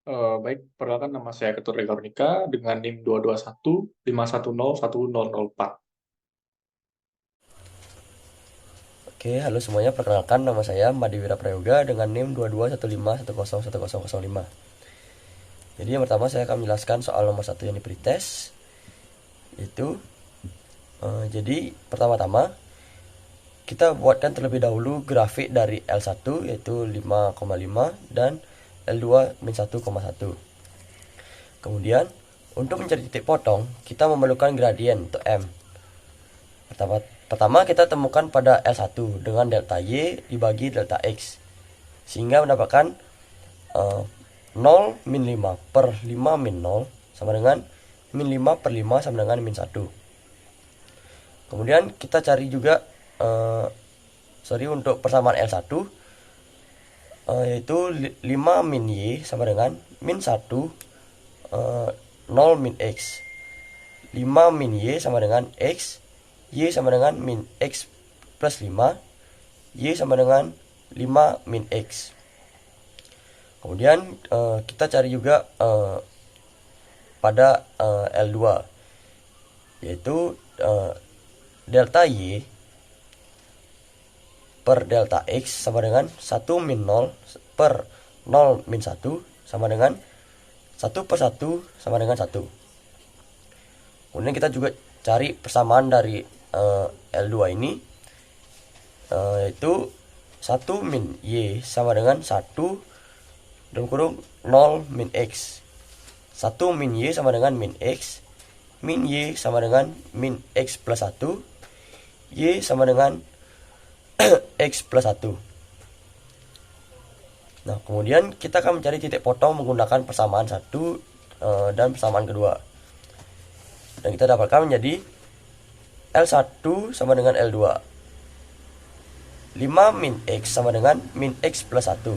Baik, perkenalkan nama saya Ketur Rega Nika dengan NIM 22151010004. Oke, halo semuanya. Perkenalkan nama saya Madiwira Prayoga dengan NIM 2215101005. Jadi yang pertama saya akan menjelaskan soal nomor satu yang di pretest. Itu jadi pertama-tama kita buatkan terlebih dahulu grafik dari L1 yaitu 5,5 dan L2 min 1,1. Kemudian untuk mencari titik potong, kita memerlukan gradien untuk M. Pertama kita temukan pada L1 dengan delta Y dibagi delta X sehingga mendapatkan 0 min 5 per 5 min 0 sama dengan min 5 per 5 sama dengan min 1. Kemudian kita cari juga untuk persamaan L1 yaitu 5 min Y sama dengan min 1 0 min X. 5 min Y sama dengan X, Y sama dengan min X plus 5, Y sama dengan 5 min X. Kemudian kita cari juga pada L2 yaitu delta Y per delta X sama dengan 1 min 0 per 0 min 1 sama dengan 1 per 1 sama dengan 1. Kemudian kita juga cari persamaan dari L2 ini yaitu 1 min Y sama dengan 1 dalam kurung 0 min X. 1 min Y sama dengan min X, min Y sama dengan min X plus 1, Y sama dengan X plus 1. Nah, kemudian kita akan mencari titik potong menggunakan persamaan 1 dan persamaan kedua. Dan kita dapatkan menjadi L1 sama dengan L2. 5 min X sama dengan min X plus 1.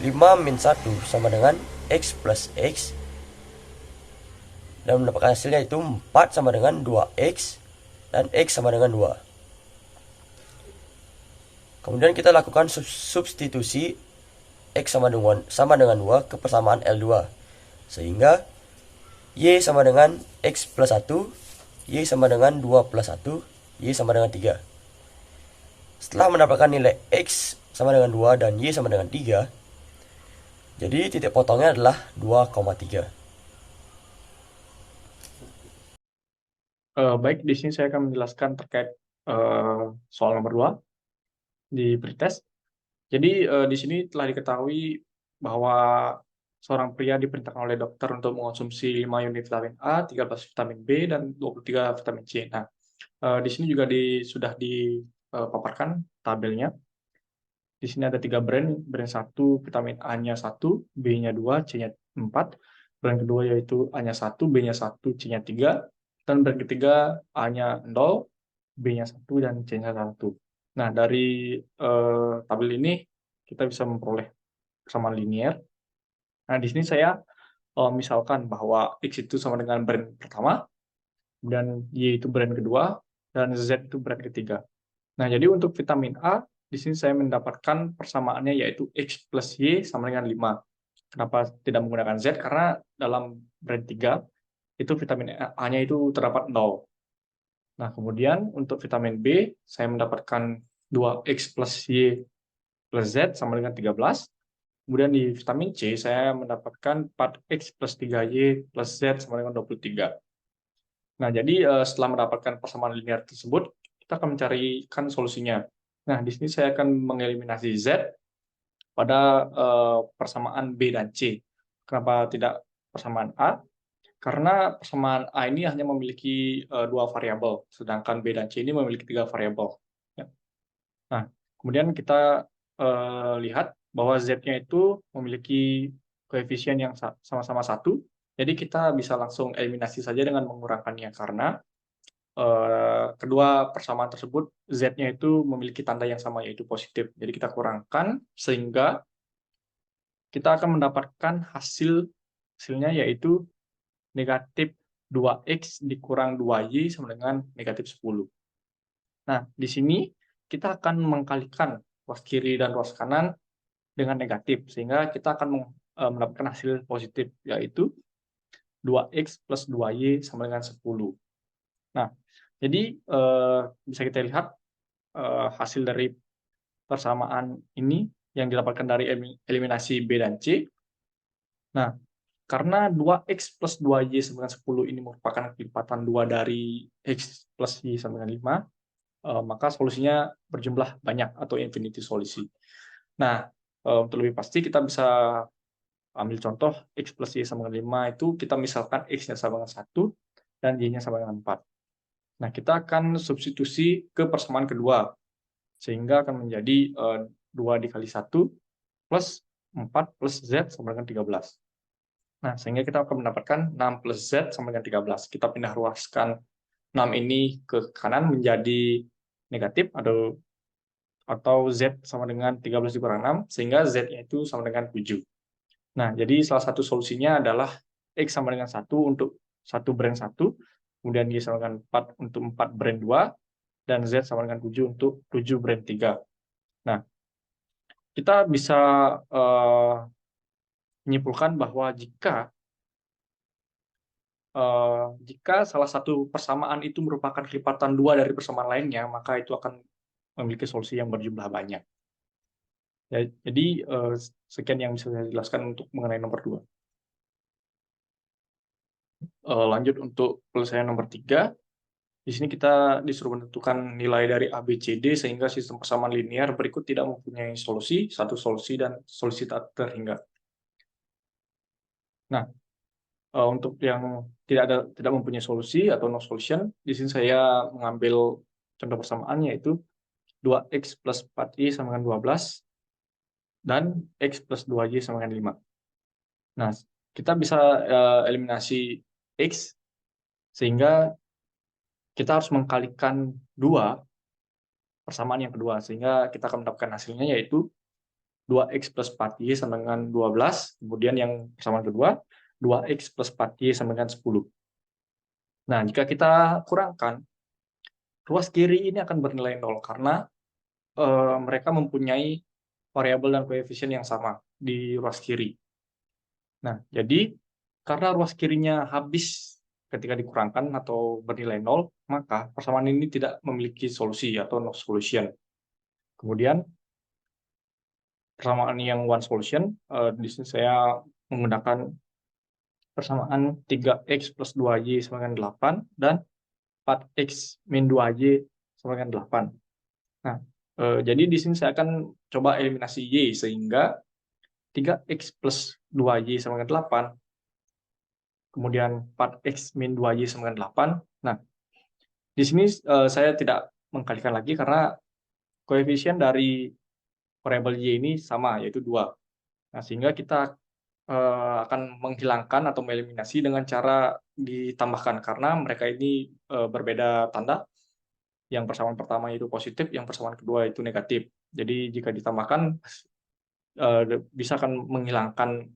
5 min 1 sama dengan X plus X. Dan mendapatkan hasilnya itu 4 sama dengan 2X dan X sama dengan 2. Kemudian kita lakukan substitusi X sama dengan 2 ke persamaan L2. Sehingga Y sama dengan X plus 1, Y sama dengan 2 plus 1, Y sama dengan 3. Setelah mendapatkan nilai X sama dengan 2 dan Y sama dengan 3, jadi titik potongnya adalah 2,3. Baik, di sini saya akan menjelaskan terkait soal nomor 2 di pretest. Jadi, di sini telah diketahui bahwa seorang pria diperintahkan oleh dokter untuk mengonsumsi 5 unit vitamin A, 13 vitamin B, dan 23 vitamin C. Nah, di sini juga sudah dipaparkan tabelnya. Di sini ada 3 brand 1 vitamin A-nya 1, B-nya 2, C-nya 4. Brand kedua yaitu A-nya 1, B-nya 1, C-nya 3. Dan brand ketiga A-nya 0, B-nya 1, dan C-nya 1. Nah, dari tabel ini kita bisa memperoleh persamaan linear. Nah, di sini saya misalkan bahwa X itu sama dengan brand pertama, dan Y itu brand kedua, dan Z itu brand ketiga. Nah, jadi untuk vitamin A, di sini saya mendapatkan persamaannya yaitu X plus Y sama dengan 5. Kenapa tidak menggunakan Z? Karena dalam brand 3, itu vitamin A-nya itu terdapat 0. Nah, kemudian untuk vitamin B, saya mendapatkan 2X plus Y plus Z sama dengan 13. Kemudian di vitamin C, saya mendapatkan 4X plus 3Y plus Z sama dengan 23. Nah, jadi setelah mendapatkan persamaan linear tersebut, kita akan mencarikan solusinya. Nah, di sini saya akan mengeliminasi Z pada persamaan B dan C. Kenapa tidak persamaan A? Karena persamaan A ini hanya memiliki 2 variabel, sedangkan B dan C ini memiliki 3 variabel. Ya. Nah, kemudian kita lihat bahwa Z-nya itu memiliki koefisien yang sama-sama 1, jadi kita bisa langsung eliminasi saja dengan mengurangkannya, karena kedua persamaan tersebut Z-nya itu memiliki tanda yang sama, yaitu positif. Jadi kita kurangkan, sehingga kita akan mendapatkan hasilnya yaitu negatif 2X dikurang 2Y sama dengan negatif 10. Nah, di sini kita akan mengkalikan ruas kiri dan ruas kanan dengan negatif, sehingga kita akan mendapatkan hasil positif, yaitu 2x plus 2y sama dengan 10. Nah, jadi bisa kita lihat hasil dari persamaan ini yang didapatkan dari eliminasi B dan C. Nah, karena 2x plus 2y sama dengan 10 ini merupakan kelipatan 2 dari x plus y sama dengan 5, maka solusinya berjumlah banyak atau infinity solusi. Nah, untuk lebih pasti kita bisa ambil contoh x plus y sama dengan 5 itu kita misalkan x-nya sama dengan 1 dan y-nya sama dengan 4. Nah, kita akan substitusi ke persamaan kedua, sehingga akan menjadi 2 dikali 1 plus 4 plus z sama dengan 13. Nah, sehingga kita akan mendapatkan 6 plus z sama dengan 13. Kita pindah ruaskan 6 ini ke kanan menjadi negatif, atau z sama dengan 13 dikurang 6, sehingga z-nya itu sama dengan 7. Nah, jadi salah satu solusinya adalah x sama dengan 1 untuk 1 brand 1, kemudian y sama dengan 4 untuk 4 brand 2, dan z sama dengan 7 untuk 7 brand 3. Nah, kita bisa menyimpulkan bahwa jika salah satu persamaan itu merupakan kelipatan 2 dari persamaan lainnya, maka itu akan memiliki solusi yang berjumlah banyak. Ya, jadi sekian yang bisa saya jelaskan untuk mengenai nomor 2. Lanjut untuk penyelesaian nomor 3. Di sini kita disuruh menentukan nilai dari A, B, C, D sehingga sistem persamaan linear berikut tidak mempunyai solusi, satu solusi, dan solusi tak terhingga. Nah, untuk yang tidak mempunyai solusi atau no solution, di sini saya mengambil contoh persamaan yaitu 2x plus 4y sama dengan 12 dan x plus 2y sama dengan 5. Nah, kita bisa eliminasi x sehingga kita harus mengkalikan 2 persamaan yang kedua, sehingga kita akan mendapatkan hasilnya yaitu 2x plus 4y sama dengan 12, kemudian yang persamaan kedua 2x plus 4y sama dengan 10. Nah, jika kita kurangkan, ruas kiri ini akan bernilai 0 karena mereka mempunyai variabel dan koefisien yang sama di ruas kiri. Nah, jadi karena ruas kirinya habis ketika dikurangkan atau bernilai 0, maka persamaan ini tidak memiliki solusi atau no solution. Kemudian persamaan yang one solution, di sini saya menggunakan persamaan 3x plus 2y sama dengan 8 dan 4x min 2y sama dengan 8. Nah, jadi di sini saya akan coba eliminasi y sehingga 3x plus 2y sama dengan 8, kemudian 4x min 2y sama dengan 8. Nah, di sini saya tidak mengkalikan lagi karena koefisien dari variabel y ini sama, yaitu 2. Nah, sehingga kita akan menghilangkan atau mengeliminasi dengan cara ditambahkan, karena mereka ini berbeda tanda. Yang persamaan pertama itu positif, yang persamaan kedua itu negatif. Jadi jika ditambahkan, bisa akan menghilangkan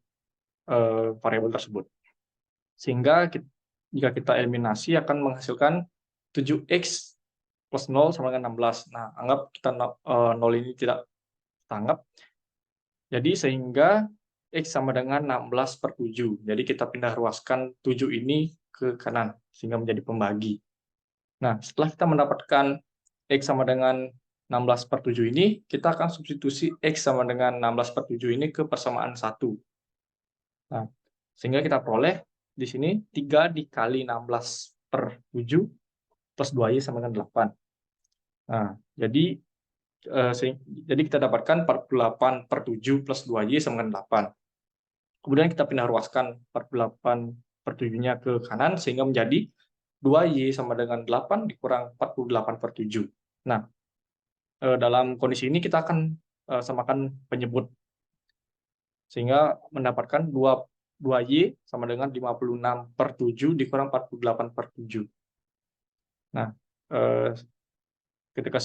variabel tersebut. Sehingga jika kita eliminasi akan menghasilkan 7x plus 0 sama dengan 16. Nah, anggap kita 0 ini tidak kita anggap. Jadi sehingga x sama dengan 16/7. Jadi kita pindah ruaskan 7 ini ke kanan, sehingga menjadi pembagi. Nah, setelah kita mendapatkan x sama dengan 16/7 ini, kita akan substitusi x sama dengan 16/7 ini ke persamaan 1. Nah, sehingga kita peroleh di sini 3 dikali 16/7 plus 2y sama dengan 8. Nah, jadi kita dapatkan 48/7 plus 2y sama dengan 8. Kemudian kita pindah ruaskan 48/7-nya ke kanan, sehingga menjadi 2y sama dengan 8 dikurang 48/7. Nah, dalam kondisi ini kita akan samakan penyebut, sehingga mendapatkan 2y sama dengan 56/7 dikurang 48/7. Nah, ketika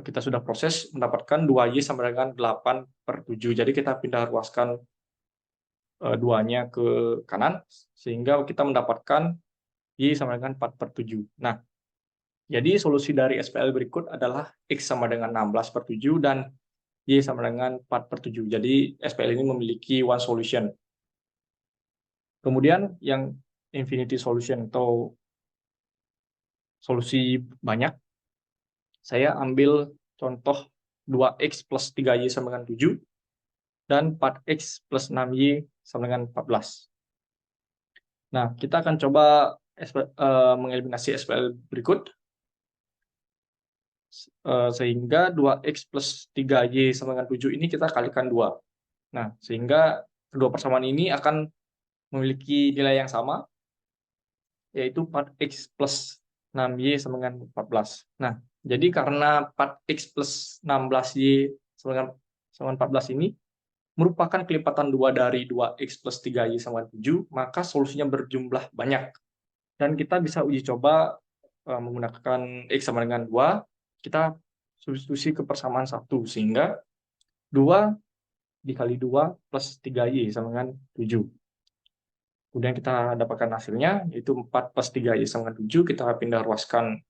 kita sudah proses, mendapatkan 2y sama dengan 8/7. Jadi kita pindah ruaskan 2-nya ke kanan, sehingga kita mendapatkan y sama dengan 4/7. Nah, jadi solusi dari SPL berikut adalah x sama dengan 16/7 dan y sama dengan 4/7. Jadi SPL ini memiliki one solution. Kemudian yang infinity solution atau solusi banyak, saya ambil contoh 2x plus 3y sama dengan 7 dan 4x plus 6y sama dengan 14. Nah, kita akan coba mengeliminasi SPL berikut, sehingga 2x plus 3y sama dengan 7 ini kita kalikan 2. Nah, sehingga kedua persamaan ini akan memiliki nilai yang sama, yaitu 4x plus 6y sama dengan 14. Nah, jadi karena 4x plus 16y sama dengan 14 ini merupakan kelipatan 2 dari 2x plus 3y sama dengan 7, maka solusinya berjumlah banyak. Dan kita bisa uji coba menggunakan x sama dengan 2, kita substitusi ke persamaan 1, sehingga 2 dikali 2 plus 3y sama dengan 7. Kemudian kita dapatkan hasilnya, yaitu 4 plus 3y sama dengan 7, kita pindah ruaskan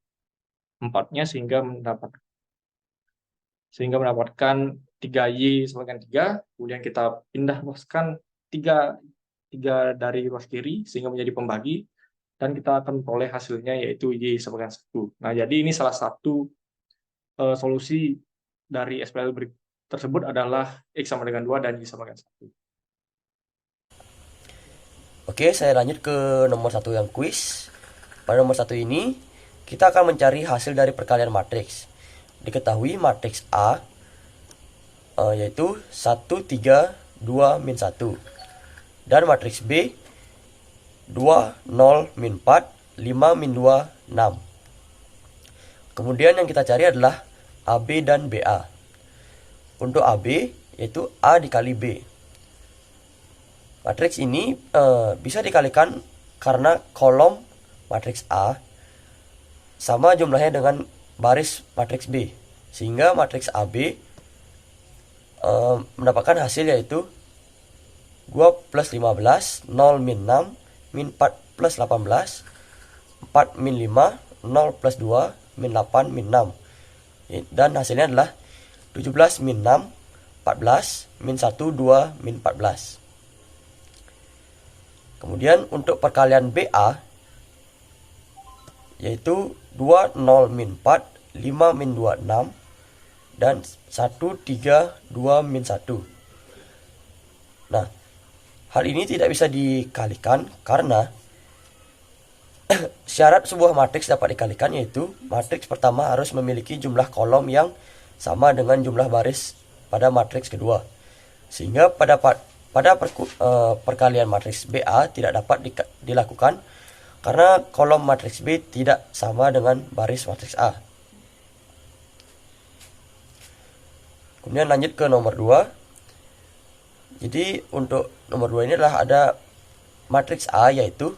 4-nya sehingga mendapatkan 3y sama dengan 3, kemudian kita pindah ruaskan 3 dari ruas kiri sehingga menjadi pembagi, dan kita akan memperoleh hasilnya yaitu y sama dengan 1. Nah, jadi ini salah satu solusi dari SPL tersebut adalah x sama dengan 2 dan y sama dengan 1. Oke, saya lanjut ke nomor 1 yang kuis. Pada nomor 1 ini, kita akan mencari hasil dari perkalian matriks. Diketahui matriks A yaitu 1, 3, 2, min 1. Dan matriks B 2, 0, min 4, 5, min 2, 6. Kemudian yang kita cari adalah AB dan BA. Untuk AB yaitu A dikali B. Matriks ini bisa dikalikan karena kolom matriks A sama jumlahnya dengan baris matriks B. Sehingga matriks AB mendapatkan hasil yaitu 2 plus 15, 0 min 6, min 4 plus 18, 4 min 5, 0 plus 2, min 8, min 6. Dan hasilnya adalah 17 min 6, 14, min 1, 2, min 14. Kemudian untuk perkalian BA yaitu 2, 0, min 4, 5, min 2, 6, dan 1, 3, 2, min 1. Nah, hal ini tidak bisa dikalikan karena syarat sebuah matriks dapat dikalikan yaitu matriks pertama harus memiliki jumlah kolom yang sama dengan jumlah baris pada matriks kedua. Sehingga pada perkalian matriks BA tidak dapat dilakukan karena kolom matriks B tidak sama dengan baris matriks A. Kemudian lanjut ke nomor 2. Jadi untuk nomor 2 ini adalah ada matriks A yaitu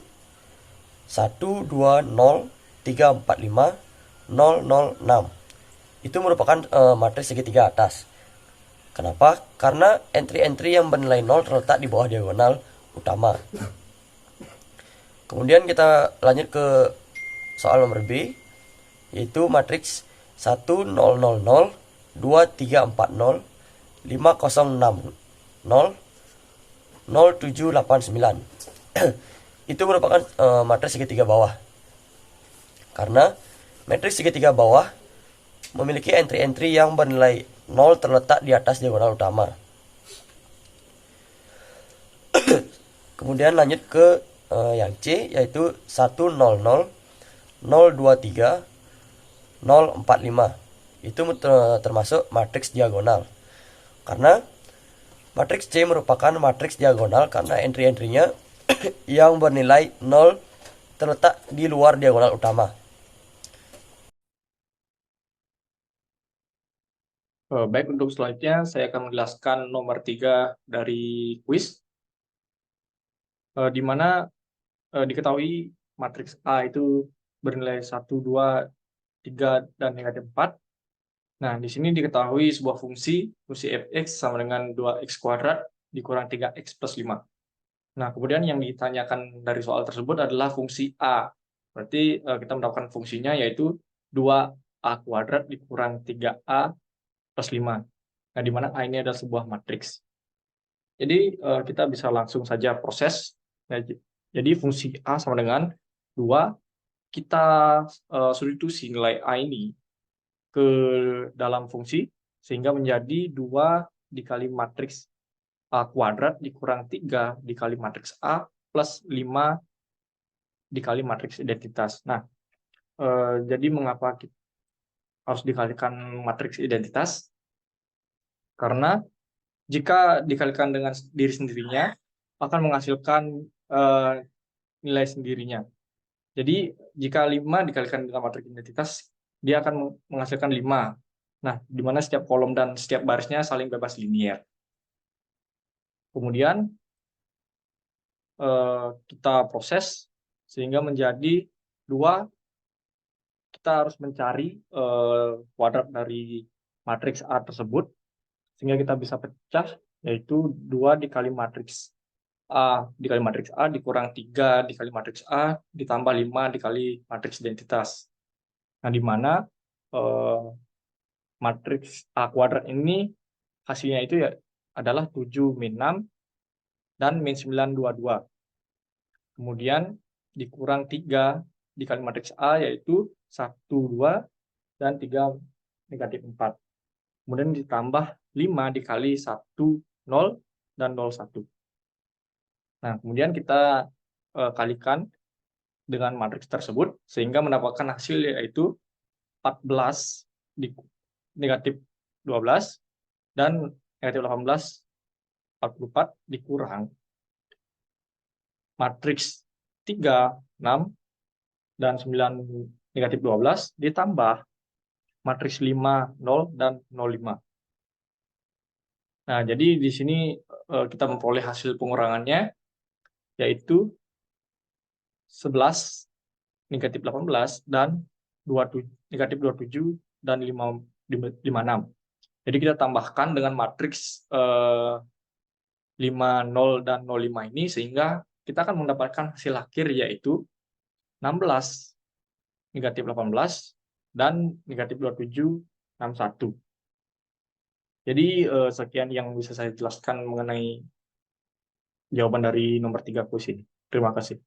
1, 2, 0, 3, 4, 5, 0, 0, 6. Itu merupakan matriks segitiga atas. Kenapa? Karena entry-entry yang bernilai 0 terletak di bawah diagonal utama. Kemudian kita lanjut ke soal nomor B, yaitu matriks 1, 0, 0, 0, 2, 3, 4, 0, 5, 0, 6, 0, 0, 7, 8, 9. Itu merupakan matriks segitiga bawah. Karena matriks segitiga bawah memiliki entry-entry yang bernilai 0 terletak di atas diagonal utama. Kemudian lanjut ke yang C yaitu 1, 0, 0, 0, 2, 3, 0, 4, 5. Itu termasuk matriks diagonal. Karena matriks C merupakan matriks diagonal karena entry-entrynya yang bernilai 0 terletak di luar diagonal utama. Baik, untuk selanjutnya saya akan menjelaskan nomor 3 dari kuis, di mana diketahui matriks A itu bernilai 1, 2, 3, dan negatif 4. Nah, di sini diketahui sebuah fungsi fx sama dengan 2x kuadrat dikurang 3x plus 5. Nah, kemudian yang ditanyakan dari soal tersebut adalah fungsi A. Berarti kita mendapatkan fungsinya yaitu 2a kuadrat dikurang 3a plus 5. Nah, di mana A ini adalah sebuah matriks. Jadi kita bisa langsung saja proses Nah, jadi fungsi A sama dengan 2, kita substitusi nilai A ini ke dalam fungsi, sehingga menjadi 2 dikali matriks A kuadrat dikurang 3 dikali matriks A plus 5 dikali matriks identitas. Nah, jadi mengapa kita harus dikalikan matriks identitas? Karena jika dikalikan dengan diri sendirinya, akan menghasilkan eh, nilai sendirinya. Jadi, jika 5 dikalikan dengan matriks identitas, dia akan menghasilkan 5. Nah, di mana setiap kolom dan setiap barisnya saling bebas linier. Kemudian, kita proses sehingga menjadi 2. Kita harus mencari kuadrat dari matriks A tersebut, sehingga kita bisa pecah, yaitu 2 dikali matriks A dikali matriks A dikurang 3 dikali matriks A ditambah 5 dikali matriks identitas. Nah, di mana matriks A kuadrat ini hasilnya itu ya adalah 7 min 6 dan min 9 22. Kemudian dikurang 3 dikali matriks A yaitu 1 2 dan 3 negatif 4. Kemudian ditambah 5 dikali 1 0 dan 0 1. Nah, kemudian kita kalikan dengan matriks tersebut sehingga mendapatkan hasil yaitu 14 negatif 12 dan negatif 18 44 dikurang matriks 3 6 dan 9 negatif 12 ditambah matriks 5 0 dan 0 5. Nah, jadi di sini kita memperoleh hasil pengurangannya yaitu 11 negatif 18 dan 27, negatif 27 dan 56. Jadi kita tambahkan dengan matriks 5, 0, dan 05 ini sehingga kita akan mendapatkan hasil akhir yaitu 16 negatif 18 dan negatif 27 61. Jadi sekian yang bisa saya jelaskan mengenai jawaban dari nomor 3 kuis ini. Terima kasih.